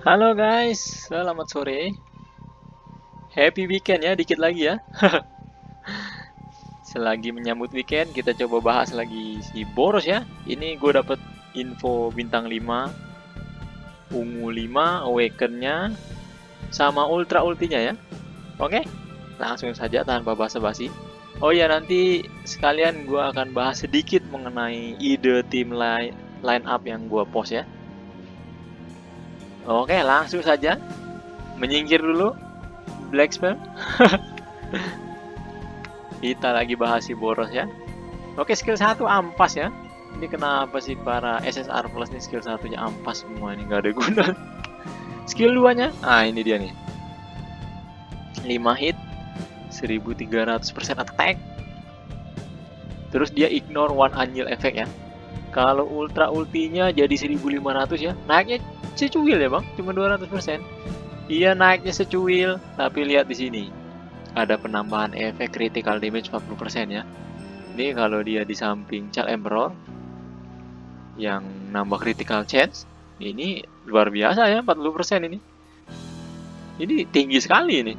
Halo guys, selamat sore. Happy weekend ya, dikit lagi ya. Selagi menyambut weekend, kita coba bahas lagi si Boros ya. Ini gue dapet info bintang 5, ungu 5, awakennya, sama ultra ultinya ya. Oke, langsung saja tanpa basa-basi. Oh ya, nanti sekalian gue akan bahas sedikit mengenai ide tim line up yang gue post ya. Oke, langsung saja. Menyingkir dulu Black Spell. Kita lagi bahas si Boros ya. Oke, skill 1 ampas ya. Ini kenapa sih para SSR Plus nih skill satunya ampas semua ini nggak ada guna. Skill 2-nya, ini dia nih. 5 hit, 1300% attack. Terus dia ignore one anil effect ya. Kalau ultra ultinya jadi 1500 ya. Naiknya secuil ya, Bang. Cuma 200%. Iya, naiknya secuil, tapi lihat di sini. Ada penambahan efek critical damage 40% ya. Ini kalau dia di samping Child Emperor yang nambah critical chance, ini luar biasa ya, 40% ini. Ini tinggi sekali ini.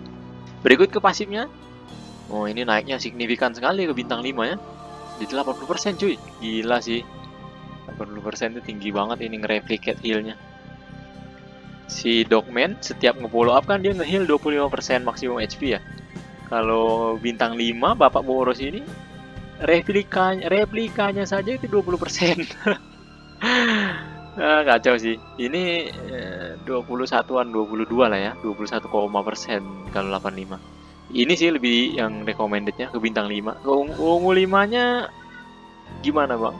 Berikut ke pasifnya. Oh, ini naiknya signifikan sekali ke bintang 5 ya. Jadi 80% cuy. Gila sih. 80% itu tinggi banget ini nge-replicate heal-nya. Si Dogman setiap nge-follow up kan dia nge-heal 25% maksimum HP ya. Kalau bintang 5 Bapak Boros ini replikanya saja itu 20%. Kacau sih. Ini 21-an 22 lah ya. 21,% kalau 85. Ini sih lebih yang recommendednya ke bintang 5. Ke ungu 5-nya gimana, Bang?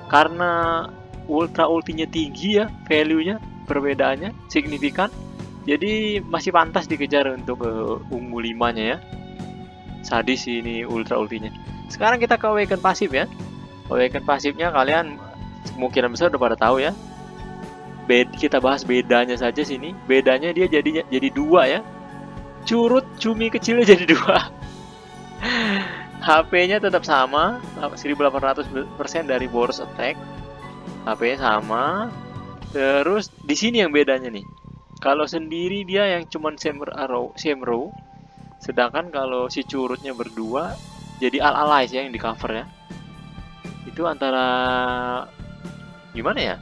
Karena ultra ultinya tinggi ya, value-nya, perbedaannya signifikan. Jadi masih pantas dikejar untuk ke ungu 5-nya ya. Sadis ini ultra ultinya. Sekarang kita ke awaken pasif ya. Awaken pasifnya kalian kemungkinan besar udah pada tahu ya. Kita bahas bedanya saja sini. Bedanya dia jadi dua ya. Curut cumi kecilnya jadi dua. HP-nya tetap sama, 1800% dari Boros attack. HP-nya sama. Terus di sini yang bedanya nih. Kalau sendiri dia yang cuman same row, sedangkan kalau si curutnya berdua jadi allies ya yang di cover ya. Itu antara gimana ya?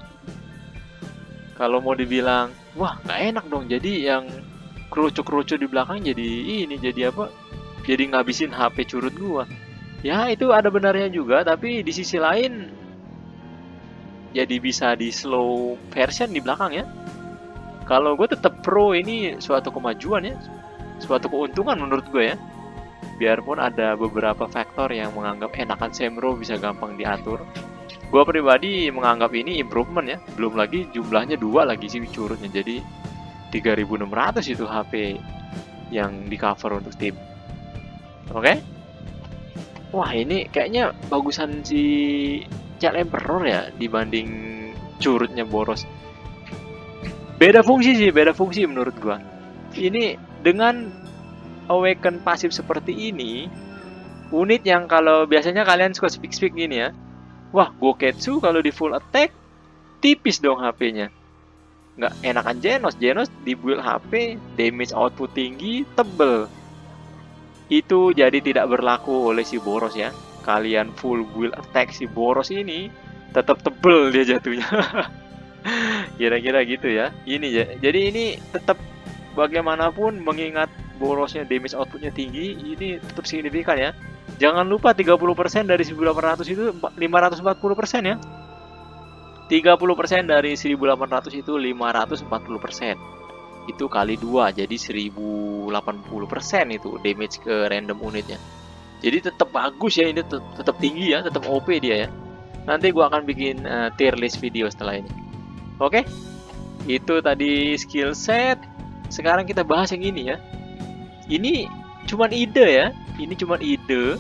Kalau mau dibilang, wah nggak enak dong. Jadi yang kerucu-kerucu di belakang jadi apa? Jadi ngabisin HP curut gua. Ya itu ada benarnya juga, tapi di sisi lain jadi bisa di slow version di belakang ya. Kalau gue tetap pro ini suatu kemajuan ya, suatu keuntungan menurut gue ya. Biarpun ada beberapa faktor yang menganggap enakan Semro bisa gampang diatur. Gue pribadi menganggap ini improvement ya. Belum lagi jumlahnya dua lagi sih curutnya. Jadi 3600 itu HP yang di cover untuk tim. Oke? Wah ini kayaknya bagusan si Child Emperor ya dibanding curutnya Boros. Beda fungsi sih, beda fungsi menurut gua. Ini dengan awaken pasif seperti ini, unit yang kalau biasanya kalian suka speak gini ya. Wah, Goketsu kalau di full attack tipis dong HP-nya. Nggak enakan Genos. Genos di build HP, damage output tinggi, tebel. Itu jadi tidak berlaku oleh si Boros ya. Kalian full build attack si Boros ini tetap tebel dia jatuhnya. Kira-kira gitu ya. Ini ya. Jadi ini tetap bagaimanapun mengingat borosnya damage outputnya tinggi, ini tetap signifikan ya. Jangan lupa 30% dari 1800 itu 540% ya. 30% dari 1800 itu 540%. Itu kali 2 jadi 1080% itu damage ke random unitnya. Jadi tetap bagus ya, ini tetap tinggi ya, tetap OP dia ya. Nanti gua akan bikin tier list video setelah ini. Oke? Itu tadi skill set. Sekarang kita bahas yang ini ya. Ini cuman ide ya. Ini cuman ide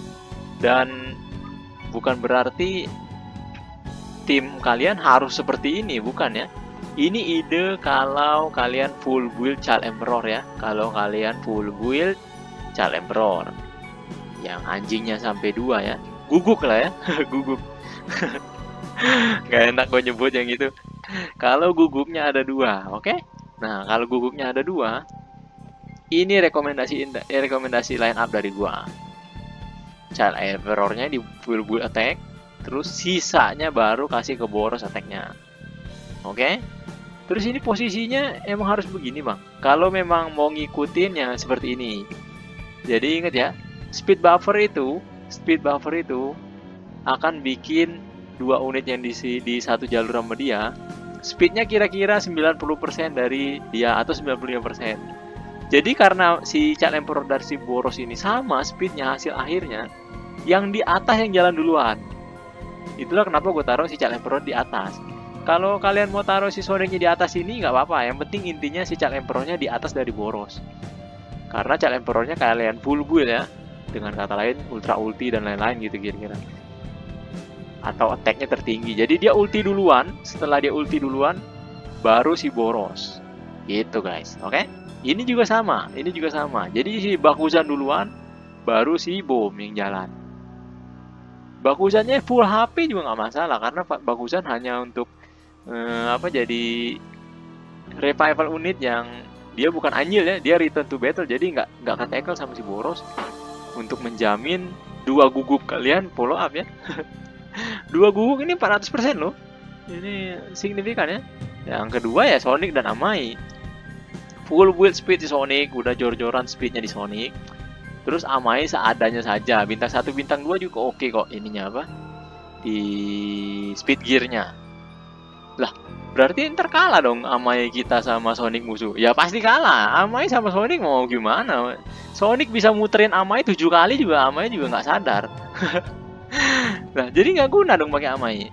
dan bukan berarti tim kalian harus seperti ini, bukan ya. Ini ide kalau kalian full build Child Emperor ya. Kalau kalian full build Child Emperor yang anjingnya sampai 2 ya. Guguk lah ya. Guguk. Gak enak gue nyebut yang itu. Kalau guguknya ada 2, oke? Nah, kalau guguknya ada 2, ini rekomendasi line up dari gua. Child Emperor-nya di full build attack, terus sisanya baru kasih ke boros attack-nya. Oke? Terus ini posisinya emang harus begini, Bang. Kalau memang mau ngikutin yang seperti ini. Jadi ingat ya, speed buffer itu akan bikin 2 unit yang di satu jalur sama dia, speednya kira-kira 90% dari dia atau 95%. Jadi karena si Child Emperor dari si boros ini sama speednya hasil akhirnya, yang di atas yang jalan duluan. Itulah kenapa gue taruh si Child Emperor di atas. Kalau kalian mau taruh si Sonicnya di atas ini nggak apa-apa, yang penting intinya si Child Emperor-nya di atas dari boros. Karena Child Emperor-nya kalian full build ya, dengan kata lain ultra ulti dan lain-lain gitu kira-kira. Atau attack-nya tertinggi. Jadi dia ulti duluan, setelah dia ulti duluan, baru si boros. Gitu guys, oke? Ini juga sama, Jadi si Bakuzan duluan, baru si Bom yang jalan. Bakuzannya full HP juga nggak masalah, karena Bakuzan hanya untuk jadi revival unit yang dia bukan anjil ya, dia return to battle, jadi nggak ke tackle sama si boros untuk menjamin 2 guguk kalian follow up ya. 2 guguk ini 400% loh, ini signifikan ya. Yang kedua ya Sonic dan Amai, full build speed di Sonic, udah jor-joran speednya di Sonic. Terus Amai seadanya saja, bintang 1 bintang 2 juga oke kok ininya apa di speed gearnya. Lah, berarti ntar kalah dong Amai kita sama Sonic musuh. Ya pasti kalah. Amai sama Sonic mau gimana? Sonic bisa muterin Amai 7 kali juga Amai juga nggak sadar. Nah, jadi nggak guna dong pakai Amai.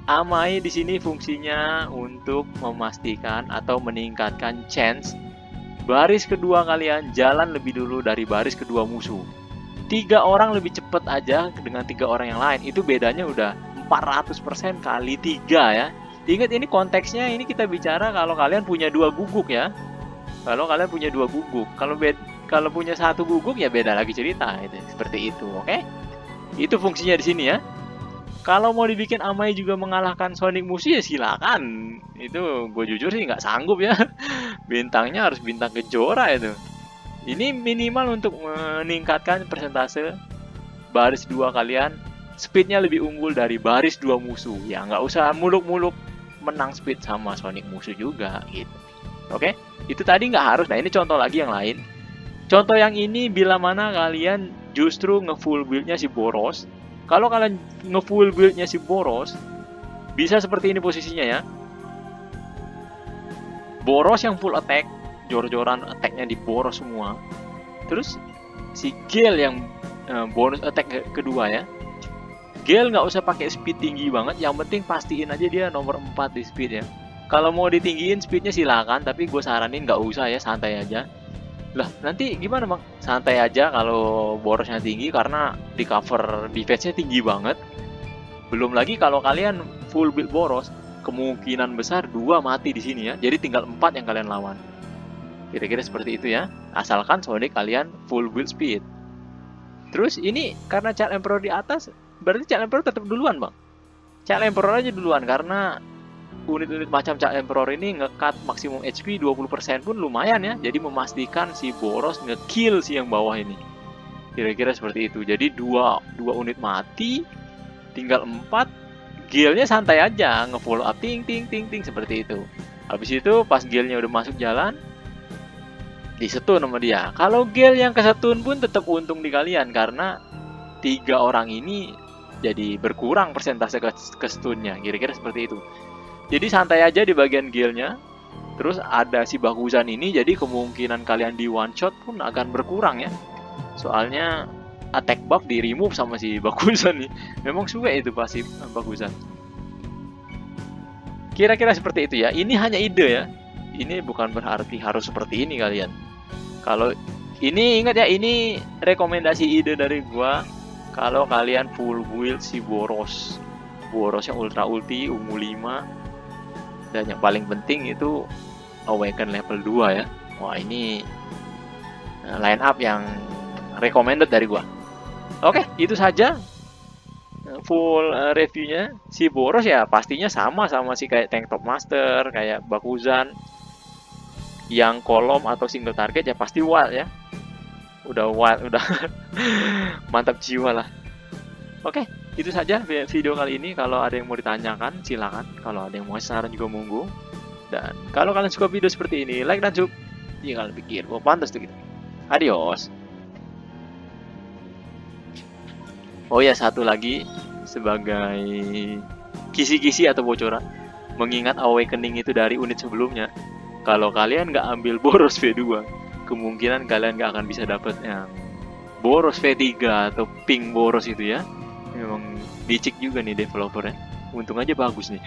Amai di sini fungsinya untuk memastikan atau meningkatkan chance baris kedua kalian jalan lebih dulu dari baris kedua musuh. 3 orang lebih cepat aja dengan 3 orang yang lain, itu bedanya udah 400% kali 3 ya. Ingat ini konteksnya, ini kita bicara kalau kalian punya 2 guguk ya. Kalau kalian punya 2 guguk, kalau punya 1 guguk ya beda lagi cerita itu. Seperti itu, oke? Itu fungsinya di sini ya. Kalau mau dibikin Amai juga mengalahkan Sonic musuh ya silakan. Itu gue jujur sih nggak sanggup ya. Bintangnya harus bintang Kejora itu. Ini minimal untuk meningkatkan persentase baris 2 kalian speednya lebih unggul dari baris 2 musuh. Ya nggak usah muluk-muluk menang speed sama Sonic musuh juga gitu. Oke, itu tadi nggak harus. Nah ini contoh lagi yang lain. Contoh yang ini bila mana kalian justru nge-full build-nya si boros. Kalau kalian nge-full build-nya si boros, bisa seperti ini posisinya ya. Boros yang full attack, jor-joran attack-nya di boros semua. Terus si Gale yang bonus attack kedua ya. Gale nggak usah pakai speed tinggi banget, yang penting pastiin aja dia nomor 4 di speed ya. Kalau mau ditinggiin speednya silakan, tapi gue saranin nggak usah ya, santai aja. Lah nanti gimana bang? Santai aja kalau borosnya tinggi karena di cover defense-nya tinggi banget. Belum lagi kalau kalian full build boros, kemungkinan besar 2 mati di sini ya. Jadi tinggal 4 yang kalian lawan. Kira-kira seperti itu ya. Asalkan Sonic kalian full build speed. Terus ini karena Child Emperor di atas, berarti Child Emperor tetap duluan bang. Child Emperor aja duluan karena unit-unit macam Child Emperor ini nge-cut maksimum HP 20% pun lumayan ya. Jadi memastikan si boros nge-kill si yang bawah ini. Kira-kira seperti itu. Jadi 2 unit mati, tinggal 4. Gale-nya santai aja, nge-follow up ting ting ting ting seperti itu. Habis itu pas Gale-nya udah masuk jalan, disetun sama dia. Kalau Gale yang kesetun pun tetap untung di kalian karena 3 orang ini jadi berkurang persentase kestunnya. Kira-kira seperti itu. Jadi santai aja di bagian Gale-nya. Terus ada si Bakuzan ini, jadi kemungkinan kalian di one shot pun akan berkurang ya. Soalnya attack buff di remove sama si Bakuzan nih. Memang suwe itu pasif Bakuzan. Kira-kira seperti itu ya. Ini hanya ide ya. Ini bukan berarti harus seperti ini kalian. Kalau ini ingat ya, ini rekomendasi ide dari gua. Kalau kalian full build si boros, borosnya ultra ulti ungu 5, dan yang paling penting itu awaken level 2 ya. Wah ini line up yang recommended dari gua. Oke, itu saja full reviewnya. Si boros ya pastinya sama si kayak Tank Top Master, kayak Bakuzan. Yang kolom atau single target ya pasti wild ya. Udah wild, udah mantap jiwa lah. Oke, itu saja video kali ini. Kalau ada yang mau ditanyakan, silakan. Kalau ada yang mau saran juga monggo. Dan kalau kalian suka video seperti ini, like dan sub. Jangan pikir, oh pantas tuh gitu. Adios. Oh ya, satu lagi sebagai kisi-kisi atau bocoran. Mengingat Awakening itu dari unit sebelumnya. Kalau kalian nggak ambil boros V2, kemungkinan kalian nggak akan bisa dapat yang boros V3 atau pink boros itu ya. Memang licik juga nih developernya. Untung aja bagus nih.